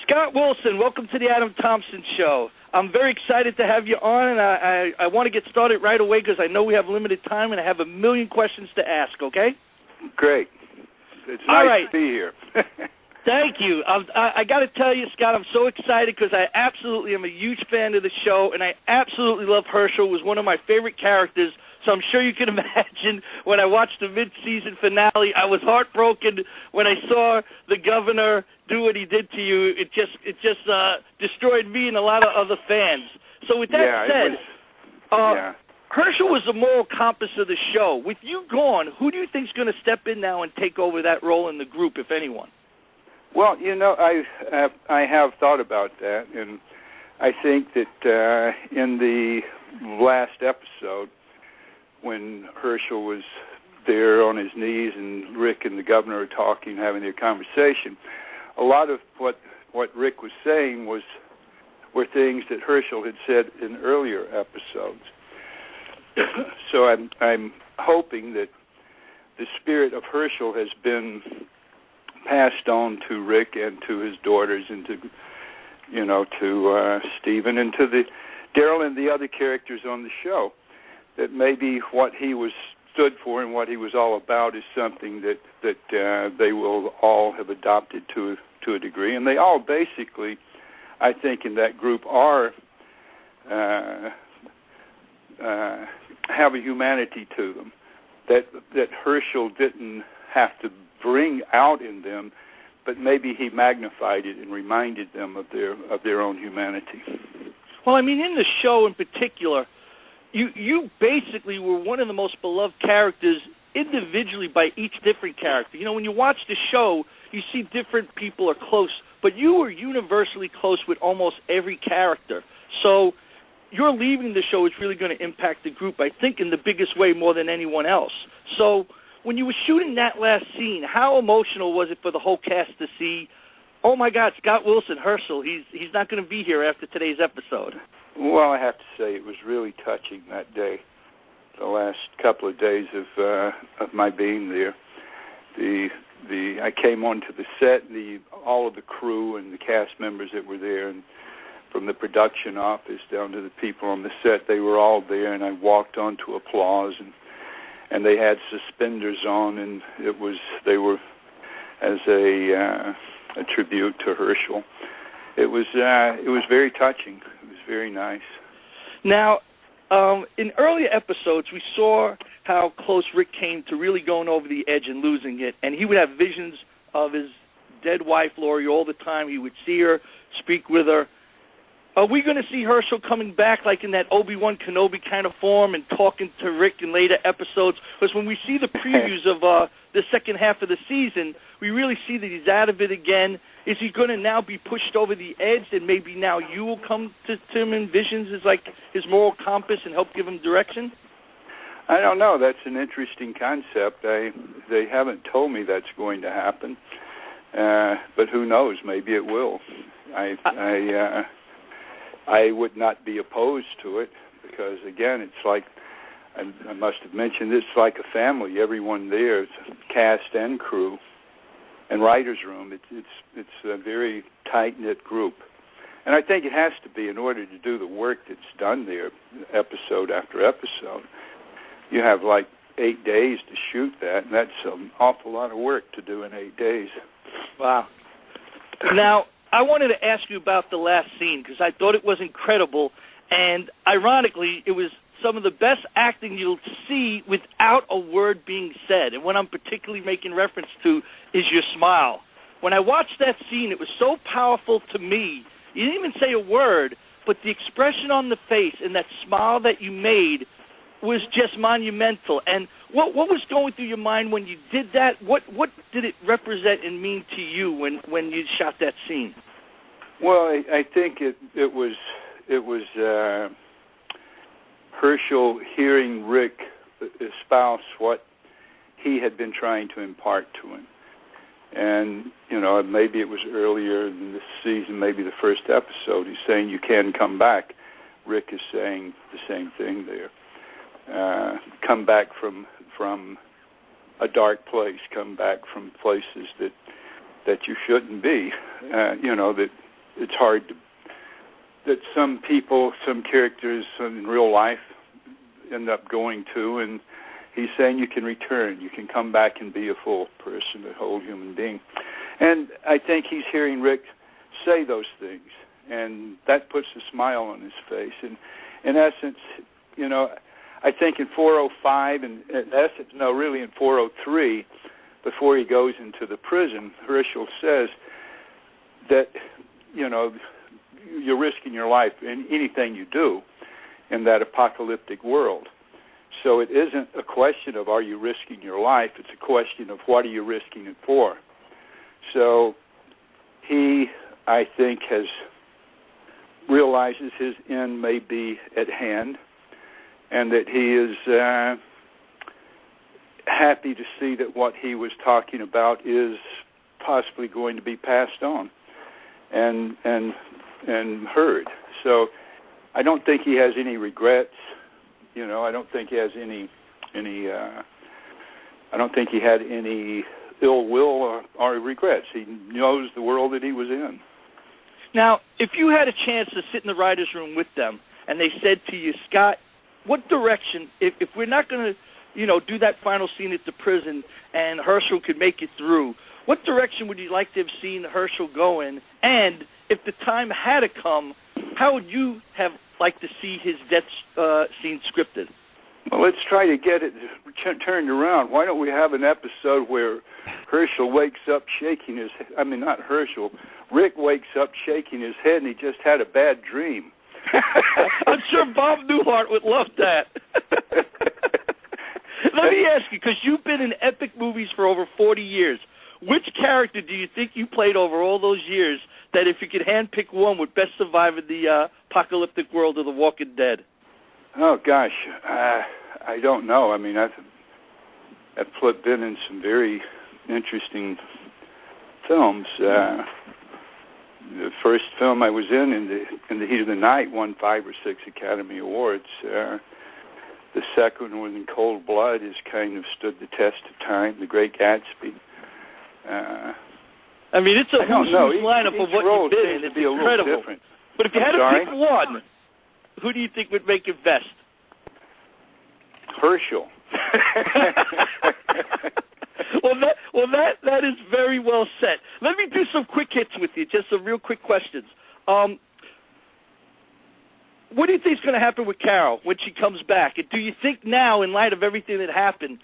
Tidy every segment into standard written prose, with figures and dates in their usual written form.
Scott Wilson, welcome to the Adam Thompson Show. I'm very excited to have you on, and I want to get started right away because I know we have limited time, and I have a million questions to ask, okay? Great. It's nice to be here. Thank you. I got to tell you, Scott, I'm so excited because I absolutely am a huge fan of the show, and I absolutely love Hershel. Was one of my favorite characters, so I'm sure you can imagine when I watched the mid-season finale, I was heartbroken when I saw the governor do what he did to you. It just destroyed me and a lot of other fans. So with that said, Hershel was the moral compass of the show. With you gone, who do you think is going to step in now and take over that role in the group, if anyone? Well, you know, I have thought about that, and I think that in the last episode, when Hershel was there on his knees and Rick and the governor were talking, having their conversation, a lot of what Rick was saying were things that Hershel had said in earlier episodes. So I'm hoping that the spirit of Hershel has been passed on to Rick and to his daughters and to Stephen and to the Daryl and the other characters on the show, that maybe what he was stood for and what he was all about is something that they will all have adopted to a degree, and they all basically, I think, in that group are have a humanity to them that Hershel didn't have to bring out in them, but maybe he magnified it and reminded them of their own humanity. Well, I mean, in the show in particular, you basically were one of the most beloved characters individually by each different character. You know, when you watch the show, you see different people are close, but you were universally close with almost every character. So your leaving the show is really going to impact the group, I think, in the biggest way more than anyone else. So when you were shooting that last scene, how emotional was it for the whole cast to see, oh my God, Scott Wilson, Hershel, he's not going to be here after today's episode? Well, I have to say it was really touching that day, the last couple of days of my being there. I came onto the set, all of the crew and the cast members that were there, and from the production office down to the people on the set, they were all there, and I walked onto applause, and they had suspenders on, and they were as a tribute to Hershel. It was very touching. It was very nice. Now, in earlier episodes, we saw how close Rick came to really going over the edge and losing it, and he would have visions of his dead wife, Lori, all the time. He would see her, speak with her. Are we going to see Hershel coming back like in that Obi-Wan Kenobi kind of form and talking to Rick in later episodes? Because when we see the previews of the second half of the season, we really see that he's out of it again. Is he going to now be pushed over the edge, and maybe now you will come to him in visions as like his moral compass and help give him direction? I don't know. That's an interesting concept. They haven't told me that's going to happen, but who knows? Maybe it will. I would not be opposed to it because, again, it's like, I must have mentioned, it's like a family. Everyone there, it's cast and crew and writer's room. It's a very tight-knit group. And I think it has to be in order to do the work that's done there, episode after episode. You have like 8 days to shoot that, and that's an awful lot of work to do in 8 days. Wow. Now, I wanted to ask you about the last scene because I thought it was incredible, and ironically, it was some of the best acting you'll see without a word being said. And what I'm particularly making reference to is your smile. When I watched that scene, it was so powerful to me. You didn't even say a word, but the expression on the face and that smile that you made was just monumental. And what was going through your mind when you did that? What did it represent and mean to you when you shot that scene? Well, I think it was Hershel hearing Rick espouse what he had been trying to impart to him. And, you know, maybe it was earlier in this season, maybe the first episode, he's saying you can come back. Rick is saying the same thing there. Come back from a dark place, come back from places that you shouldn't be. You know, that it's hard that some people, some characters in real life end up going to, and he's saying you can return, you can come back and be a full person, a whole human being. And I think he's hearing Rick say those things, and that puts a smile on his face. And in essence, you know, I think in 405, and in essence, no, really in 403, before he goes into the prison, Hershel says that, you know, you're risking your life in anything you do in that apocalyptic world. So it isn't a question of are you risking your life, it's a question of what are you risking it for. So he, I think, realizes his end may be at hand, and that he is happy to see that what he was talking about is possibly going to be passed on and heard. So I don't think he has any regrets. You know, I don't think he has any I don't think he had any ill will or regrets. He knows the world that he was in. Now, if you had a chance to sit in the writer's room with them and they said to you, Scott, what direction, if we're not going to, you know, do that final scene at the prison and Hershel could make it through, what direction would you like to have seen Hershel go in? And if the time had to come, how would you have liked to see his death scene scripted? Well, let's try to get it turned around. Why don't we have an episode where Hershel wakes up shaking his, I mean, not Hershel, Rick wakes up shaking his head and he just had a bad dream. I'm sure Bob Newhart would love that. Let me ask you, because you've been in epic movies for over 40 years, which character do you think you played over all those years that if you could handpick one would best survive in the apocalyptic world of The Walking Dead? Oh, gosh, I don't know. I mean, I've been in some very interesting films. The first film I was in the Heat of the Night, won 5 or 6 Academy Awards. The second one, In Cold Blood, has kind of stood the test of time. The Great Gatsby. I mean, it's a who's lineup of what you've been in. It's incredible. But if you had to pick one, who do you think would make it best? Hershel. Well, that is very well said. Let me do some quick hits with you, just some real quick questions. What do you think is going to happen with Carol when she comes back? And do you think now, in light of everything that happened,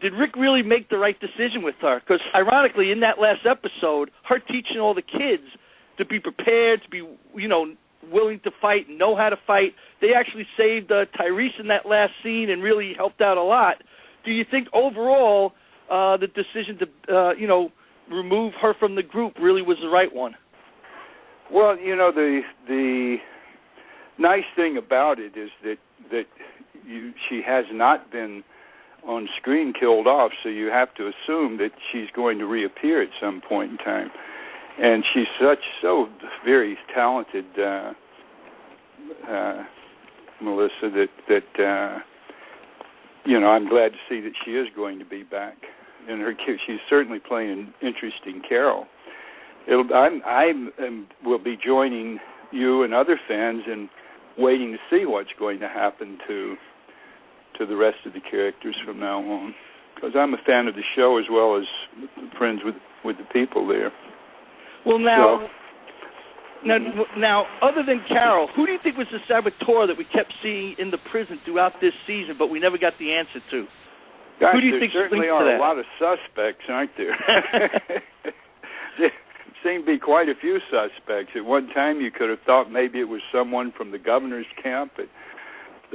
did Rick really make the right decision with her? Because ironically, in that last episode, her teaching all the kids to be prepared, to be, you know, willing to fight, know how to fight. They actually saved Tyrese in that last scene and really helped out a lot. Do you think overall the decision to, you know, remove her from the group really was the right one? Well, you know, the nice thing about it is that she has not been on screen killed off, so you have to assume that she's going to reappear at some point in time. And she's so very talented, Melissa, that you know, I'm glad to see that she is going to be back. And she's certainly playing an interesting Carol. I will be joining you and other fans in waiting to see what's going to happen to the rest of the characters from now on, because I'm a fan of the show as well as friends with the people there. Well, now, other than Carol, who do you think was the saboteur that we kept seeing in the prison throughout this season, but we never got the answer to? Gosh, who do you there think certainly are a lot of suspects, aren't there? There seem to be quite a few suspects. At one time, you could have thought maybe it was someone from the governor's camp. But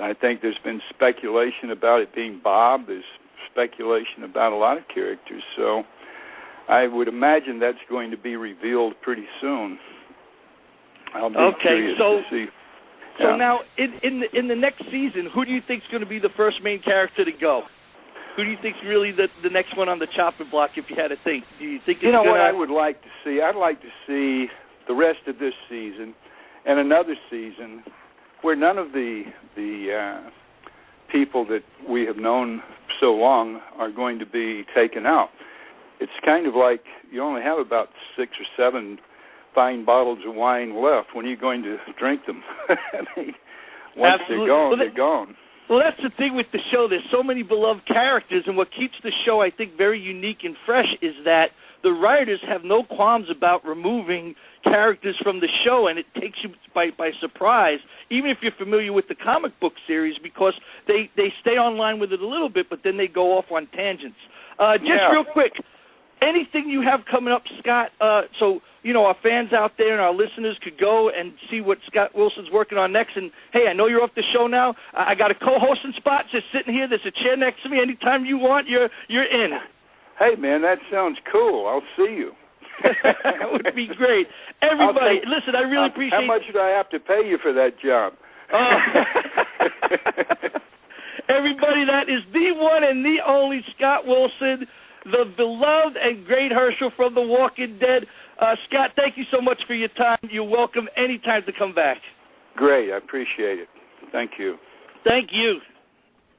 I think there's been speculation about it being Bob. There's speculation about a lot of characters. So I would imagine that's going to be revealed pretty soon. I'll be curious to see. So now, in the next season, who do you think is going to be the first main character to go? Who do you think is really the next one on the chopping block, if you had to think? Do you think it's what I would like to see? I'd like to see the rest of this season and another season where none of the people that we have known so long are going to be taken out. It's kind of like you only have about 6 or 7 fine bottles of wine left. When are you going to drink them? I mean, once Absolutely. they're gone, they're gone. Well, that's the thing with the show. There's so many beloved characters, and what keeps the show, I think, very unique and fresh is that the writers have no qualms about removing characters from the show, and it takes you by surprise, even if you're familiar with the comic book series, because they stay online with it a little bit, but then they go off on tangents. Just real quick, anything you have coming up, Scott, so, you know, our fans out there and our listeners could go and see what Scott Wilson's working on next. And, hey, I know you're off the show now. I got a co-hosting spot just sitting here. There's a chair next to me. Anytime you want, you're in. Hey, man, that sounds cool. I'll see you. That would be great. Everybody, listen, I really appreciate... How much do I have to pay you for that job? Everybody, that is the one and the only Scott Wilson, the beloved and great Herschel from The Walking Dead. Scott, thank you so much for your time. You're welcome anytime to come back. Great. I appreciate it. Thank you. Thank you.